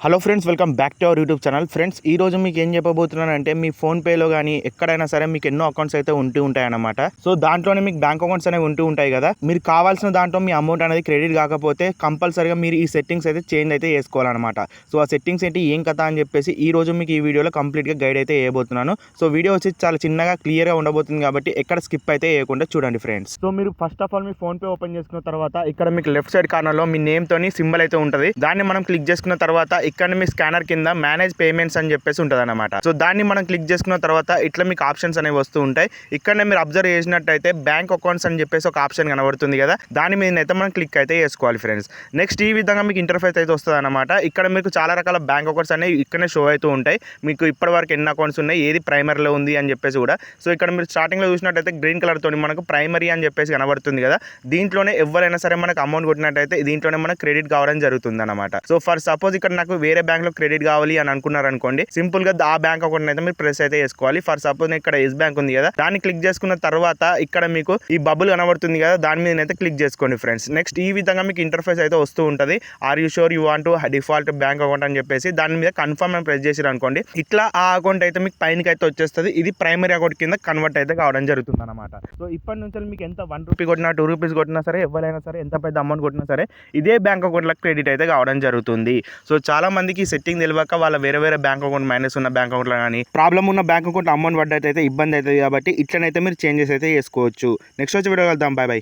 Hello friends, welcome back to our YouTube channel. Friends, ఈ రోజు మీకు ఏం చెప్పబోతున్నానంటే మీ ఫోన్పేలో కానీ ఎక్కడైనా సరే మీకు ఎన్నో అకౌంట్స్ అయితే ఉంటాయన్నమాట. సో దాంట్లోనే మీకు బ్యాంక్ అకౌంట్స్ అనేవి ఉంటాయి కదా. మీరు కావాల్సిన దాంట్లో మీ అమౌంట్ అనేది క్రెడిట్ కాకపోతే కంపల్సరీగా మీరు ఈ సెట్టింగ్స్ అయితే చేంజ్ అయితే చేసుకోవాలన్నమాట. సో ఆ సెట్టింగ్స్ ఏంటి, ఏం కథ అని చెప్పేసి ఈ రోజు మీకు ఈ వీడియోలో కంప్లీట్గా గైడ్ అయితే వేయబోతున్నాను. సో వీడియో వచ్చి చాలా చిన్నగా క్లియర్గా ఉండబోతుంది కాబట్టి ఎక్కడ స్కిప్ అయితే వేయకుండా చూడండి ఫ్రెండ్స్. సో మీరు first of all me PhonePe open చేసుకున్న తర్వాత ఇక్కడ మీకు లెఫ్ట్ సైడ్ కార్నర్లో మీ నేమ్తోని సింబల్ అయితే ఉంటుంది. దాన్ని మనం క్లిక్ చేసుకున్న తర్వాత ఇక్కడ మీ స్కానర్ కింద మేనేజ్ పేమెంట్స్ అని చెప్పేసి ఉంటుంది అనమాట. సో దాన్ని మనం క్లిక్ చేసుకున్న తర్వాత ఇట్లా మీకు ఆప్షన్స్ అనేవి వస్తూ ఉంటాయి. ఇక్కడనే మీరు అబ్జర్వ్ చేసినట్టయితే బ్యాంక్ అకౌంట్స్ అని చెప్పేసి ఒక ఆప్షన్ కనబడుతుంది కదా, దాని మీద అయితే మనం క్లిక్ అయితే చేసుకోవాలి ఫ్రెండ్స్. నెక్స్ట్ ఈ విధంగా మీకు ఇంటర్ఫేస్ అయితే వస్తుంది అనమాట. ఇక్కడ మీకు చాలా రకాల బ్యాంక్ అకౌంట్స్ అనేవి ఇక్కడనే షో అవుతూ ఉంటాయి. మీకు ఇప్పటి వరకు ఎన్ని అకౌంట్స్ ఉన్నాయి, ఏది ప్రైమరీలో ఉంది అని చెప్పేసి కూడా. సో ఇక్కడ మీరు స్టార్టింగ్లో చూసినట్టయితే గ్రీన్ కలర్ తోని మనకు ప్రైమరీ అని చెప్పేసి కనబడుతుంది కదా, దీంట్లోనే ఎవరైనా సరే మనకు అమౌంట్ కొట్టినట్టయితే దీంట్లోనే మనకు క్రెడిట్ కావడం జరుగుతుంది అనమాట. సో ఫర్ సపోజ్ ఇక్కడ నాకు వేరే బ్యాంక్ లో క్రెడిట్ కావాలి అని అనుకున్నారు అనుకోండి, సింపుల్ గా ఆ బ్యాంక్ అకౌంట్ అయితే మీరు ప్రెస్ అయితే చేసుకోవాలి. ఫర్ సపోజ్ ఇక్కడ ఎస్ బ్యాంక్ ఉంది కదా, దాన్ని క్లిక్ చేసుకున్న తర్వాత ఇక్కడ మీకు ఈ బబుల్ కనబడుతుంది కదా, దాని మీద అయితే క్లిక్ చేసుకోండి ఫ్రెండ్స్. నెక్స్ట్ ఈ విధంగా మీకు ఇంటర్ఫేస్ అయితే వస్తూ ఉంటుంది. Are you sure you want to default bank account అని చెప్పేసి దాని మీద కన్ఫర్మ్ అని ప్రెస్ చేసారు అనుకోండి, ఇట్లా ఆ అకౌంట్ అయితే మీకు పైనకి అయితే వచ్చేస్తుంది. ఇది ప్రైమరీ అకౌంట్ కింద కన్వర్ట్ అయితే కావడం జరుగుతుంది అనమాట. సో ఇప్పటి నుంచి మీకు ఎంత 1 రూపీ కొట్టినా 2 రూపీస్ కొట్టినా సరే, ఎవరైనా సరే ఎంత పెద్ద అమౌంట్ కొట్టినా సరే ఇదే బ్యాంక్ అకౌంట్లో క్రెడిట్ అయితే కావడం జరుగుతుంది. సో చాలా మందికి సెట్టింగ్ తెలియక వాళ్ళ వేరే బ్యాంక్ అకౌంట్ మైనస్ ఉన్న బ్యాంక్ అకౌంట్లో కానీ ప్రాబ్లం ఉన్న బ్యాంక్ అకౌంట్ అమౌంట్ పడ్డైతే ఇబ్బంది అవుతుంది. కాబట్టి ఇట్లనైతే మీరు చేంజెస్ అయితే చేసుకోవచ్చు. నెక్స్ట్ వచ్చి వీడియో వెళ్దాం. By by.